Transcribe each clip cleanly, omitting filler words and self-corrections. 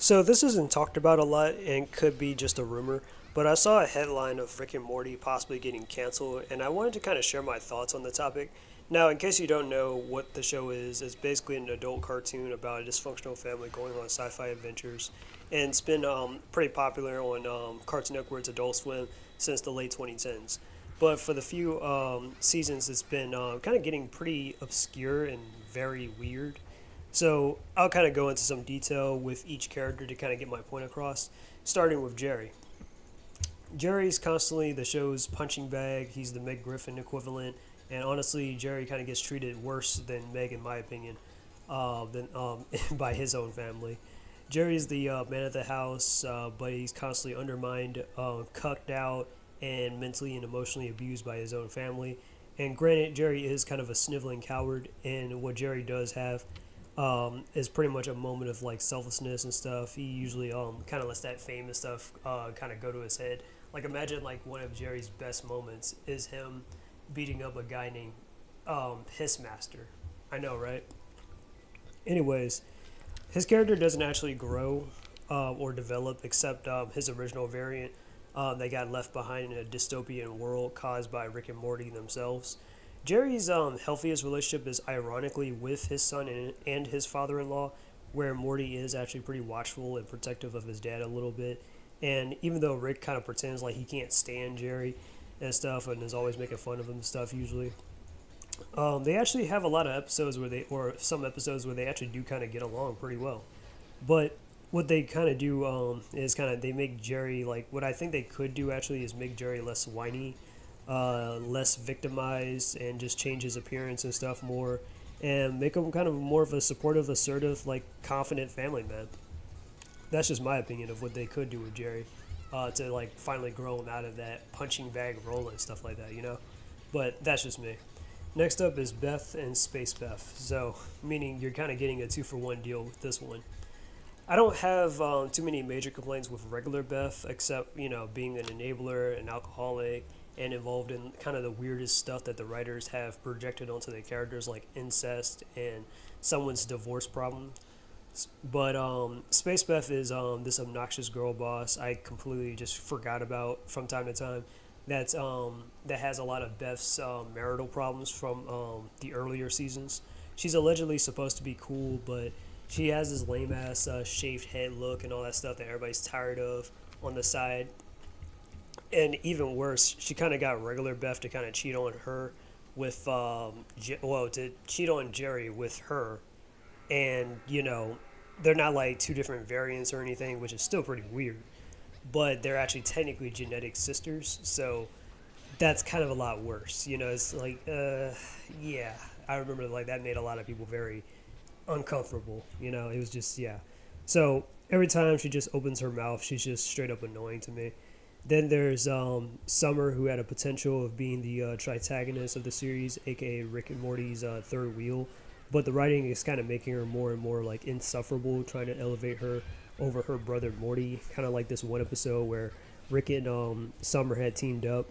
So this isn't talked about a lot and could be just a rumor, but I saw a headline of Rick and Morty possibly getting canceled, and I wanted to kind of share my thoughts on the topic. Now, in case you don't know what the show is, it's basically an adult cartoon about a dysfunctional family going on sci-fi adventures, and it's been pretty popular on Cartoon Network's Adult Swim since the late 2010s. But for the few seasons, it's been kind of getting pretty obscure and very weird. So I'll kind of go into some detail with each character to kind of get my point across, starting with Jerry. Jerry's constantly the show's punching bag. He's the Meg Griffin equivalent, and honestly, Jerry kind of gets treated worse than Meg, in my opinion, than by his own family. Jerry's the man of the house, but he's constantly undermined, cucked out, and mentally and emotionally abused by his own family. And granted, Jerry is kind of a sniveling coward, and what Jerry does have is pretty much a moment of like selflessness and stuff. He usually kind of lets that fame and stuff kind of go to his head. Like imagine like one of Jerry's best moments is him beating up a guy named Pissmaster. I know, right? Anyways, his character doesn't actually grow or develop except his original variant that got left behind in a dystopian world caused by Rick and Morty themselves. Jerry's healthiest relationship is ironically with his son and his father-in-law, where Morty is actually pretty watchful and protective of his dad a little bit. And even though Rick kind of pretends like he can't stand Jerry and stuff, and is always making fun of him and stuff, usually, they actually have a lot of episodes where they, or some episodes where they actually do kind of get along pretty well. But what they kind of do is kind of they make Jerry like what I think they could do actually is make Jerry less whiny, less victimized, and just change his appearance and stuff more, and make him kind of more of a supportive, assertive, like confident family man. That's just my opinion of what they could do with Jerry, to like finally grow him out of that punching bag role and stuff like that, you know. But that's just me. Next up is Beth and Space Beth. So, meaning you're kind of getting a two for one deal with this one. I don't have too many major complaints with regular Beth, except being an enabler, an alcoholic, and involved in kind of the weirdest stuff that the writers have projected onto the characters, like incest and someone's divorce problem. But Space Beth is this obnoxious girl boss I completely just forgot about from time to time. That has a lot of Beth's marital problems from the earlier seasons. She's allegedly supposed to be cool, but she has this lame ass shaved head look and all that stuff that everybody's tired of on the side. And even worse, she kind of got regular Beth to kind of cheat on her with, to cheat on Jerry with her. And, they're not like two different variants or anything, which is still pretty weird. But they're actually technically genetic sisters, so that's kind of a lot worse. It's like, yeah. I remember like that made a lot of people very uncomfortable. It was just, yeah. So every time she just opens her mouth, she's just straight up annoying to me. Then there's Summer, who had a potential of being the tritagonist of the series, aka Rick and Morty's third wheel. But the writing is kind of making her more and more like insufferable, trying to elevate her over her brother Morty. Kind of like this one episode where Rick and Summer had teamed up,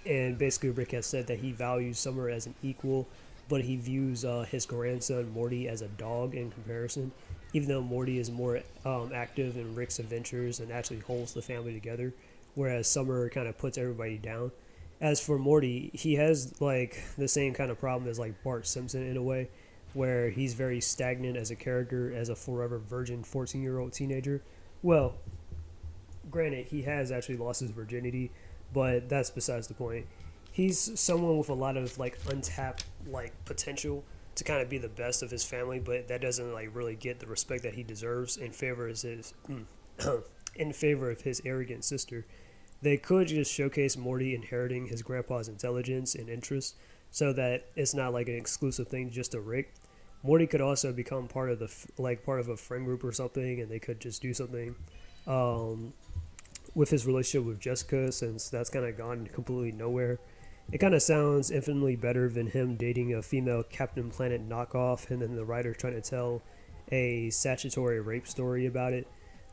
and basically Rick has said that he values Summer as an equal, but he views his grandson Morty as a dog in comparison, even though Morty is more active in Rick's adventures and actually holds the family together, whereas Summer kind of puts everybody down. As for Morty, he has like the same kind of problem as like Bart Simpson in a way, where he's very stagnant as a character, as a forever virgin 14-year-old teenager. Well, granted, he has actually lost his virginity, but that's besides the point. He's someone with a lot of like untapped like potential to kind of be the best of his family, but that doesn't like really get the respect that he deserves in favor of his in favor of his arrogant sister. They could just showcase Morty inheriting his grandpa's intelligence and interests, so that it's not like an exclusive thing just to Rick. Morty could also become part of part of a friend group or something, and they could just do something um, with his relationship with Jessica, since that's kind of gone completely nowhere. It kind of sounds infinitely better than him dating a female Captain Planet knockoff, and then the writer trying to tell a statutory rape story about it.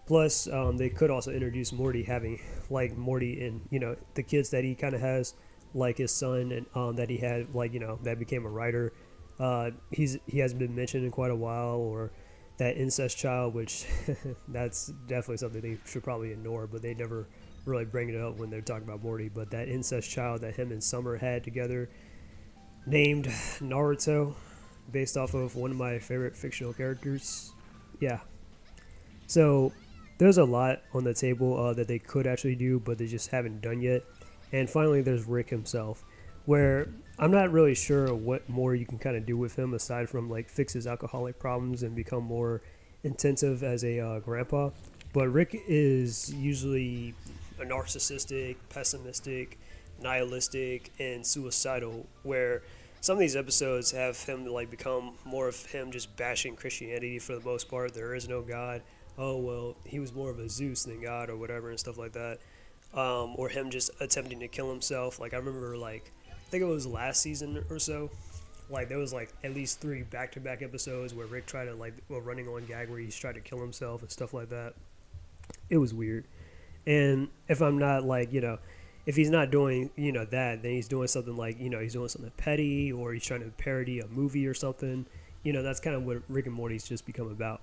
Plus, they could also introduce Morty having, like, Morty and, the kids that he kind of has, like his son, and that he had, like, that became a writer. He hasn't been mentioned in quite a while, or that incest child, which that's definitely something they should probably ignore, but they never really bring it up when they're talking about Morty. But that incest child that him and Summer had together, named Naruto, based off of one of my favorite fictional characters. Yeah. So there's a lot on the table that they could actually do, but they just haven't done yet. And finally, there's Rick himself, where I'm not really sure what more you can kind of do with him aside from like fix his alcoholic problems and become more intensive as a grandpa. But Rick is usually a narcissistic, pessimistic, nihilistic, and suicidal. Where some of these episodes have him like become more of him just bashing Christianity for the most part. There is no God. Oh well, he was more of a Zeus than God or whatever and stuff like that. Or him just attempting to kill himself. Like I remember, like I think it was last season or so. Like there was like at least 3 back-to-back episodes where Rick tried to like a running on gag where he's tried to kill himself and stuff like that. It was weird. And if I'm not like if he's not doing that, then he's doing something like he's doing something petty or he's trying to parody a movie or something. That's kind of what Rick and Morty's just become about.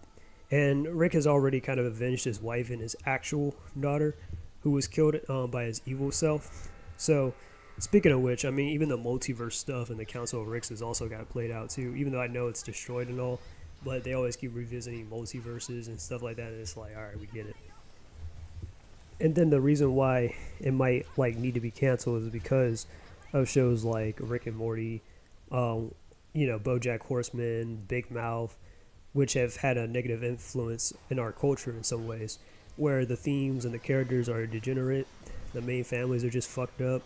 And Rick has already kind of avenged his wife and his actual daughter, who was killed by his evil self. So, speaking of which, I mean, even the multiverse stuff and the Council of Ricks has also got played out too, even though I know it's destroyed and all, but they always keep revisiting multiverses and stuff like that, and it's like, alright, we get it. And then the reason why it might like need to be canceled is because of shows like Rick and Morty, BoJack Horseman, Big Mouth, which have had a negative influence in our culture in some ways, where the themes and the characters are degenerate, the main families are just fucked up.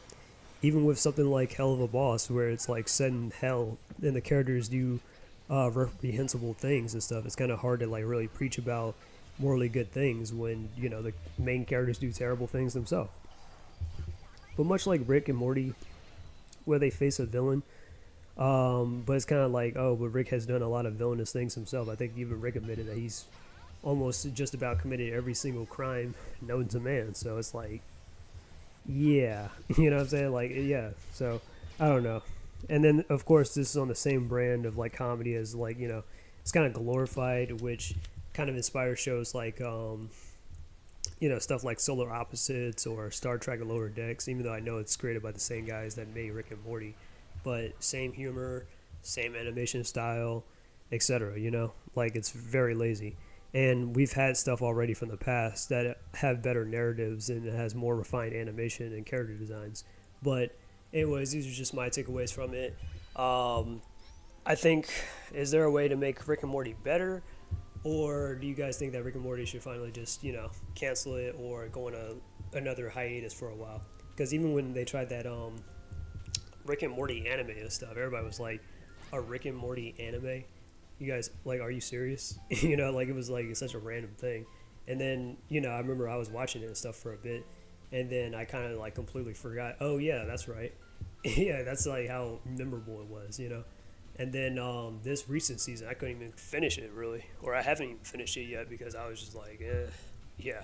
Even with something like Hell of a Boss, where it's like set in hell and the characters do reprehensible things and stuff, it's kind of hard to like really preach about morally good things when the main characters do terrible things themselves. But much like Rick and Morty, where they face a villain, but it's kind of like, oh, but Rick has done a lot of villainous things himself. I think even Rick admitted that he's almost just about committed every single crime known to man. So it's like, yeah, you know what I'm saying? Like, yeah. So I don't know. And then of course this is on the same brand of like comedy as like it's kind of glorified, which kind of inspires shows like stuff like Solar Opposites or Star Trek and Lower Decks. Even though I know it's created by the same guys that made Rick and Morty, but same humor, same animation style, etc. Like it's very lazy. And we've had stuff already from the past that have better narratives and it has more refined animation and character designs. But anyways, these are just my takeaways from it. I think, is there a way to make Rick and Morty better? Or do you guys think that Rick and Morty should finally just, cancel it or go on another hiatus for a while? Because even when they tried that Rick and Morty anime and stuff, everybody was like, a Rick and Morty anime? You guys, like, are you serious? Like, it was, like, such a random thing. And then, I remember I was watching it and stuff for a bit, and then I kind of, like, completely forgot, oh, yeah, that's right. Yeah, that's, like, how memorable it was, And then this recent season, I couldn't even finish it, really. Or I haven't even finished it yet because I was just like, yeah.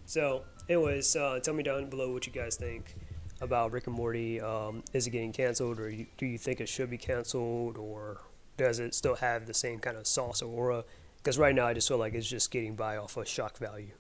So, anyways, tell me down below what you guys think about Rick and Morty. Is it getting canceled, or do you think it should be canceled, or does it still have the same kind of sauce or aura? Because right now I just feel like it's just getting by off of shock value.